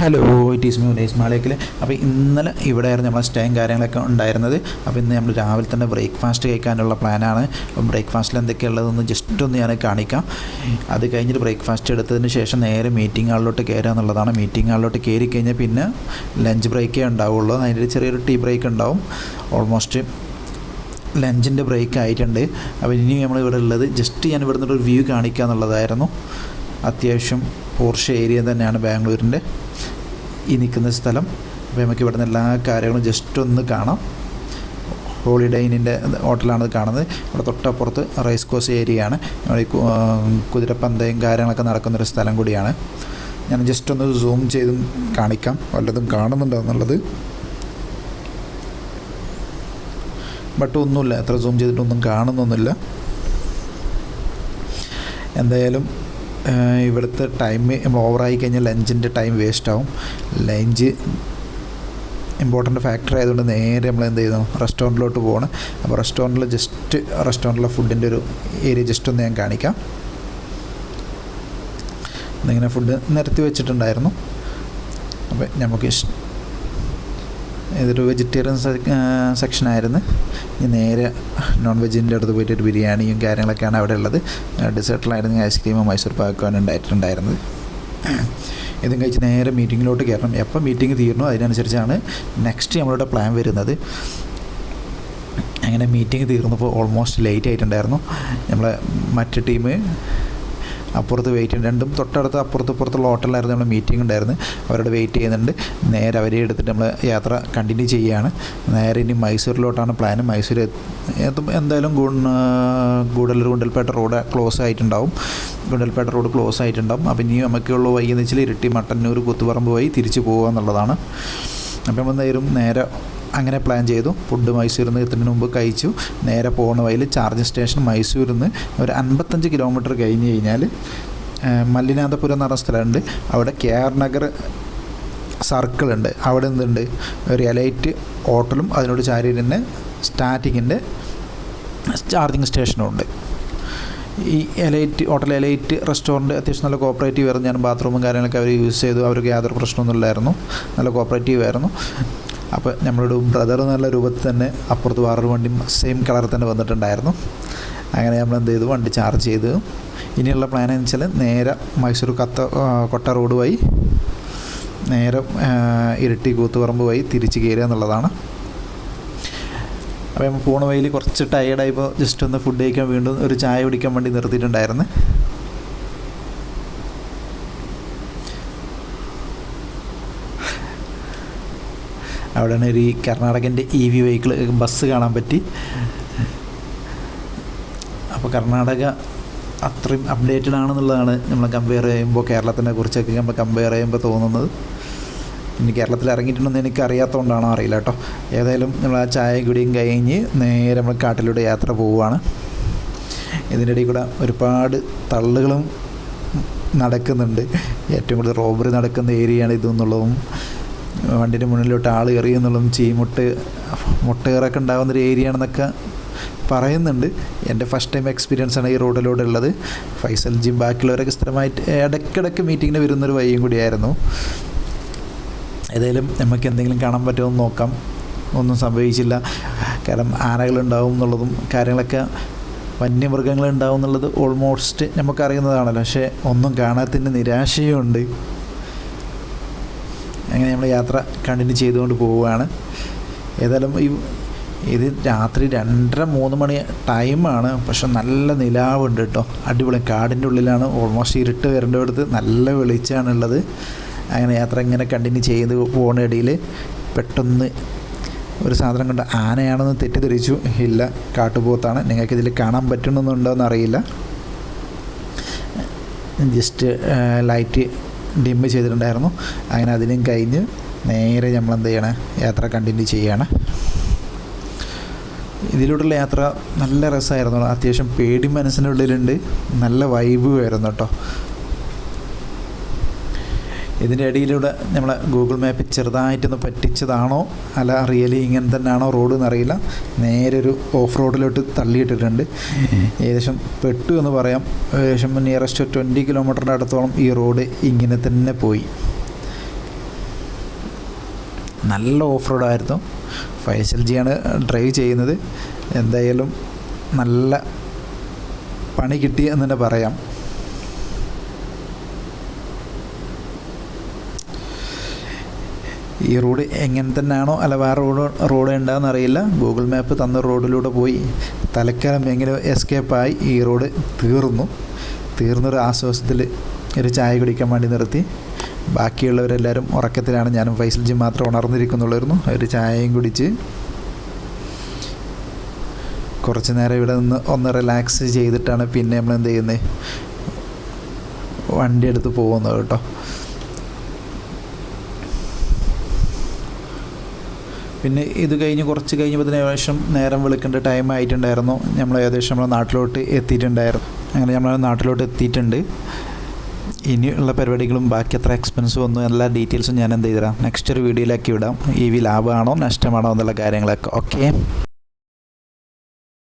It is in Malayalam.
Hello, it is me Unais Maliyekkal. അപ്പോൾ ഇന്നലെ ഇവിടെയായിരുന്നു നമ്മളെ സ്റ്റേയും കാര്യങ്ങളൊക്കെ ഉണ്ടായിരുന്നത്. അപ്പോൾ ഇന്ന് നമ്മൾ രാവിലെ തന്നെ ബ്രേക്ക്ഫാസ്റ്റ് കഴിക്കാനുള്ള പ്ലാനാണ്. അപ്പോൾ ബ്രേക്ക്ഫാസ്റ്റിൽ എന്തൊക്കെയുള്ളതെന്ന് ജസ്റ്റ് ഒന്ന് ഞാൻ കാണിക്കാം. അത് കഴിഞ്ഞിട്ട് ബ്രേക്ക്ഫാസ്റ്റ് എടുത്തതിന് ശേഷം നേരെ മീറ്റിംഗ് ഹാളിലോട്ട് കയറുക എന്നുള്ളതാണ്. മീറ്റിംഗ് ഹാളിലോട്ട് കയറി കഴിഞ്ഞാൽ പിന്നെ ലഞ്ച് ബ്രേക്കേ ഉണ്ടാവുള്ളൂ. അതിൻ്റെ ചെറിയൊരു ടീ ബ്രേക്ക് ഉണ്ടാവും. ഓൾമോസ്റ്റ് ലഞ്ചിൻ്റെ ബ്രേക്ക് ആയിട്ടുണ്ട്. അപ്പോൾ ഇനി നമ്മൾ ഇവിടെ ഉള്ളത് ജസ്റ്റ് ഞാൻ ഇവിടെ നിന്നൊരു വ്യൂ കാണിക്കുക എന്നുള്ളതായിരുന്നു. അത്യാവശ്യം പോർഷ് ഏരിയ തന്നെയാണ് ബാംഗ്ലൂരിൻ്റെ ഈ നിൽക്കുന്ന സ്ഥലം. അപ്പോൾ നമുക്ക് ഇവിടെ നിന്ന് എല്ലാ കാര്യങ്ങളും ജസ്റ്റ് ഒന്ന് കാണാം. ഹോളിഡേ ഇന്നിൻ്റെ ഹോട്ടലാണ് കാണുന്നത്. ഇവിടെ തൊട്ടപ്പുറത്ത് റേസ് കോഴ്സ് ഏരിയയാണ്. ഈ കുതിരപ്പന്തയും കാര്യങ്ങളൊക്കെ നടക്കുന്നൊരു സ്ഥലം കൂടിയാണ്. ഞാൻ ജസ്റ്റ് ഒന്ന് സൂം ചെയ്തും കാണിക്കാം വല്ലതും കാണുന്നുണ്ടോ എന്നുള്ളത്. ബട്ട് ഒന്നുമില്ല, എത്ര സൂം ചെയ്തിട്ടൊന്നും കാണുന്നൊന്നുമില്ല. എന്തായാലും ഇവിടുത്തെ ടൈം ഓവറായി കഴിഞ്ഞാൽ ലഞ്ചിൻ്റെ ടൈം വേസ്റ്റ് ആവും. ലഞ്ച് ഇമ്പോർട്ടൻ്റ് ഫാക്ടർ ആയതുകൊണ്ട് നേരെ നമ്മൾ എന്ത് ചെയ്യുന്നു, റെസ്റ്റോറൻറ്റിലോട്ട് പോകണം. അപ്പോൾ റെസ്റ്റോറൻറ്റിലെ ഫുഡിൻ്റെ ഒരു ഏരിയ ജസ്റ്റ് ഒന്ന് ഞാൻ കാണിക്കാം. ഇന്നിങ്ങനെ ഫുഡ് നിരത്തി വെച്ചിട്ടുണ്ടായിരുന്നു. അപ്പോൾ നമുക്ക് ഇതൊരു വെജിറ്റേറിയൻ സെക്ഷനായിരുന്നു. ഇനി നേരെ നോൺ വെജിൻ്റെ അടുത്ത് പോയിട്ട് ഒരു ബിരിയാണിയും കാര്യങ്ങളൊക്കെയാണ് അവിടെ ഉള്ളത്. ഡെസേർട്ടിലായിരുന്നു ഐസ്ക്രീമും മൈസൂർ പാക്കുമാണ് ഉണ്ടായിട്ടുണ്ടായിരുന്നത്. ഇതും കഴിച്ച് നേരെ മീറ്റിങ്ങിലോട്ട് കയറണം. എപ്പോൾ മീറ്റിംഗ് തീർന്നു അതിനനുസരിച്ചാണ് നെക്സ്റ്റ് നമ്മളുടെ പ്ലാൻ വരുന്നത്. അങ്ങനെ മീറ്റിംഗ് തീർന്നപ്പോൾ ഓൾമോസ്റ്റ് ലേറ്റ് ആയിട്ടുണ്ടായിരുന്നു. നമ്മളെ മറ്റ് ടീം അപ്പുറത്ത് വെയിറ്റ് ചെയ്യുന്നുണ്ട്. രണ്ടും തൊട്ടടുത്ത് അപ്പുറത്തുള്ള ഹോട്ടലിലായിരുന്നു നമ്മൾ മീറ്റിംഗ് ഉണ്ടായിരുന്നു. അവരോട് വെയിറ്റ് ചെയ്യുന്നുണ്ട്. നേരെ അവരെ എടുത്തിട്ട് നമ്മൾ യാത്ര കണ്ടിന്യൂ ചെയ്യുകയാണ്. നേരെ ഇനി മൈസൂരിലോട്ടാണ് പ്ലാൻ. മൈസൂർ എന്തായാലും ഗുണ്ടൽപേട്ട റോഡ് ക്ലോസ് ആയിട്ടുണ്ടാവും. അപ്പോൾ ഇനി നമുക്കുള്ള വൈകി എന്ന് വെച്ചാൽ ഇരിട്ടി, മട്ടന്നൂർ, കുത്തുപറമ്പ് വഴി തിരിച്ചു പോകുക എന്നുള്ളതാണ്. അപ്പം എന്തായാലും നേരെ അങ്ങനെ പ്ലാൻ ചെയ്തു. ഫുഡ് മൈസൂരിൽ നിന്ന് എത്തുന്നതിന് മുമ്പ് കഴിച്ചു. നേരെ പോകുന്ന വഴിയിൽ ചാർജിങ് സ്റ്റേഷൻ മൈസൂരിൽ നിന്ന് ഒരു 55 കിലോമീറ്റർ കഴിഞ്ഞ് കഴിഞ്ഞാൽ മല്ലിനാഥപുരം എന്ന് പറഞ്ഞ സ്ഥലമുണ്ട്. അവിടെ KR നഗർ സർക്കിളുണ്ട്. അവിടെ നിന്നുണ്ട് ഒരു എലൈറ്റ് ഹോട്ടലും അതിനോട് ചാരി തന്നെ സ്റ്റാറ്റിങ്ങിൻ്റെ ചാർജിങ് സ്റ്റേഷനും ഉണ്ട്. ഈ എലൈറ്റ് റെസ്റ്റോറൻറ്റ് അത്യാവശ്യം നല്ല കോപ്പറേറ്റീവ് ആയിരുന്നു. ഞാൻ ബാത്റൂമും കാര്യങ്ങളൊക്കെ അവർ യൂസ് ചെയ്തു. അവർക്ക് യാതൊരു പ്രശ്നമൊന്നുമില്ലായിരുന്നു. നല്ല കോപ്പറേറ്റീവ് ആയിരുന്നു. അപ്പോൾ നമ്മളൊരു ബ്രദർ എന്നുള്ള രൂപത്തിൽ തന്നെ അപ്പുറത്ത് വേറൊരു വണ്ടി സെയിം കളറിൽ തന്നെ വന്നിട്ടുണ്ടായിരുന്നു. അങ്ങനെ നമ്മൾ എന്ത് ചെയ്തു, വണ്ടി ചാർജ് ചെയ്തു. ഇനിയുള്ള പ്ലാൻ എന്ന് വെച്ചാൽ നേരെ മൈസൂർ കൊട്ട റോഡ് വഴി നേരെ ഇരിട്ടി കൂത്തുപറമ്പ് വഴി തിരിച്ച് കയറുക എന്നുള്ളതാണ്. അപ്പോൾ നമ്മൾ പോണ വഴിയിൽ കുറച്ച് ടയേർഡായപ്പോൾ ജസ്റ്റ് ഒന്ന് ഫുഡ് കഴിക്കാൻ വീണ്ടും ഒരു ചായ കുടിക്കാൻ വേണ്ടി നിർത്തിയിട്ടുണ്ടായിരുന്നു. അവിടെയാണ് ഒരു കർണാടകൻ്റെ EV വെഹിക്കിൾ ബസ് കാണാൻ പറ്റി. അപ്പോൾ കർണാടക അത്രയും അപ്ഡേറ്റഡ് ആണെന്നുള്ളതാണ് നമ്മൾ കമ്പയർ ചെയ്യുമ്പോൾ കേരളത്തിനെ കുറിച്ചൊക്കെ നമ്മൾ കമ്പയർ ചെയ്യുമ്പോൾ തോന്നുന്നത്. ഇനി കേരളത്തിൽ ഇറങ്ങിയിട്ടുണ്ടെന്ന് എനിക്ക് അറിയാത്തതുകൊണ്ടാണോ അറിയില്ല കേട്ടോ. ഏതായാലും നമ്മൾ ആ ചായ കുടിയും കഴിഞ്ഞ് നേരെ നമ്മൾ കാട്ടിലൂടെ യാത്ര പോവുകയാണ്. ഇതിൻ്റെ ഇടയിൽ കൂടെ ഒരുപാട് തള്ളുകളും നടക്കുന്നുണ്ട്. ഏറ്റവും കൂടുതൽ റോബറി നടക്കുന്ന ഏരിയയാണ് ഇതെന്നുള്ളതും വണ്ടിൻ്റെ മുന്നിലോട്ട് ആൾ എറിയുന്നുള്ളതും മുട്ടേറൊക്കെ ഉണ്ടാകുന്നൊരു ഏരിയ ആണെന്നൊക്കെ പറയുന്നുണ്ട്. എൻ്റെ ഫസ്റ്റ് ടൈം എക്സ്പീരിയൻസ് ആണ് ഈ റോഡിലൂടെ ഉള്ളത്. ഫൈസൽ ജിം ബാക്കിയുള്ളവരൊക്കെ സ്ഥിരമായിട്ട് ഇടയ്ക്കിടയ്ക്ക് മീറ്റിങ്ങിന് വരുന്നൊരു വഴിയും കൂടിയായിരുന്നു. ഏതായാലും നമുക്ക് എന്തെങ്കിലും കാണാൻ പറ്റുമെന്ന് നോക്കാം. ഒന്നും സംഭവിച്ചില്ല. കാരണം ആനകളുണ്ടാവും എന്നുള്ളതും കാര്യങ്ങളൊക്കെ വന്യമൃഗങ്ങളുണ്ടാവും എന്നുള്ളത് ഓൾമോസ്റ്റ് നമുക്കറിയുന്നതാണല്ലോ. പക്ഷേ ഒന്നും കാണാത്തതിൻ്റെ നിരാശയും ഉണ്ട്. അങ്ങനെ നമ്മൾ യാത്ര കണ്ടിന്യൂ ചെയ്തുകൊണ്ട് പോവുകയാണ്. ഏതായാലും ഇത് രാത്രി 2:30-3 മണി ടൈമാണ്. പക്ഷെ നല്ല നിലാവുണ്ട് കേട്ടോ. അടിപൊളി. കാടിൻ്റെ ഉള്ളിലാണ്. ഓൾമോസ്റ്റ് ഇരുട്ട് വരേണ്ടടുത്ത് നല്ല വെളിച്ചമാണുള്ളത്. അങ്ങനെ യാത്ര ഇങ്ങനെ കണ്ടിന്യൂ ചെയ്ത് പോകുന്ന ഇടയിൽ പെട്ടെന്ന് ഒരു സാധനം കണ്ട് ആനയാണെന്ന് തെറ്റിദ്ധരിച്ചു. ഇല്ല, കാട്ടുപോത്താണ്. നിങ്ങൾക്കിതിൽ കാണാൻ പറ്റുന്നുണ്ടോ എന്നറിയില്ല. ജസ്റ്റ് ലൈറ്റ് ഡിമ്മ് ചെയ്തിട്ടുണ്ടായിരുന്നു. അങ്ങനെ അതിനും കഴിഞ്ഞ് നേരെ നമ്മൾ എന്ത് ചെയ്യണം, യാത്ര കണ്ടിന്യൂ ചെയ്യാണ്. ഇതിലൂടെയുള്ള യാത്ര നല്ല രസമായിരുന്നു. അത്യാവശ്യം പേടി മനസ്സിൻ്റെ ഉള്ളിലുണ്ട്. നല്ല വൈബ് ആയിരുന്നു കേട്ടോ. ഇതിൻ്റെ ഇടയിലൂടെ നമ്മളെ ഗൂഗിൾ മാപ്പ് ചെറുതായിട്ടൊന്ന് പറ്റിച്ചതാണോ അല്ല റിയലി ഇങ്ങനെ തന്നെയാണോ റോഡ് എന്നറിയില്ല. നേരെ ഒരു ഓഫ് റോഡിലോട്ട് തള്ളിയിട്ടിട്ടുണ്ട്. ഏകദേശം പെട്ടു എന്ന് പറയാം. ഏകദേശം നിയറസ്റ്റ് 20 കിലോമീറ്ററിൻ്റെ അടുത്തോളം ഈ റോഡ് ഇങ്ങനെ തന്നെ പോയി. നല്ല ഓഫ് റോഡായിരുന്നു. ഫൈസൽ ജിയാണ് ഡ്രൈവ് ചെയ്യുന്നത്. എന്തായാലും നല്ല പണി കിട്ടി എന്ന് തന്നെ പറയാം. ഈ റോഡ് എങ്ങനെ തന്നെയാണോ അല്ല വേറെ റോഡ് ഉണ്ടാകുന്ന അറിയില്ല. ഗൂഗിൾ മാപ്പ് തന്ന റോഡിലൂടെ പോയി തൽക്കാലം എങ്ങനെ എസ്കേപ്പായി ഈ റോഡ് തീർന്നൊരു ആശ്വാസത്തിൽ ഒരു ചായ കുടിക്കാൻ വേണ്ടി നിർത്തി. ബാക്കിയുള്ളവരെല്ലാവരും ഉറക്കത്തിലാണ്. ഞാനും ഫൈസൽ ജി മാത്രം ഉണർന്നിരിക്കുന്നുള്ളായിരുന്നു. ഒരു ചായയും കുടിച്ച് കുറച്ച് നേരം ഇവിടെ നിന്ന് ഒന്ന് റിലാക്സ് ചെയ്തിട്ടാണ് പിന്നെ നമ്മൾ എന്ത് ചെയ്യുന്നത്, വണ്ടി എടുത്ത് പോകുന്നത് കേട്ടോ. പിന്നെ ഇത് കഴിഞ്ഞ് കുറച്ച് കഴിഞ്ഞപ്പോൾ ശേഷം നേരം വെളുക്കേണ്ട ടൈം ആയിട്ടുണ്ടായിരുന്നു. നമ്മൾ ഏകദേശം നമ്മളെ നാട്ടിലോട്ട് എത്തിയിട്ടുണ്ടായിരുന്നു. അങ്ങനെ നമ്മൾ നാട്ടിലോട്ട് എത്തിയിട്ടുണ്ട്. ഇനിയുള്ള പരിപാടികളും ബാക്കി എത്ര എക്സ്പെൻസ് വന്നു എല്ലാ ഡീറ്റെയിൽസും ഞാൻ എന്ത് ചെയ്തുതരാം, നെക്സ്റ്റ് ഒരു വീഡിയോയിലാക്കി വിടാം. ഈ ലാഭമാണോ നഷ്ടമാണോ എന്നുള്ള കാര്യങ്ങളൊക്കെ. ഓക്കെ.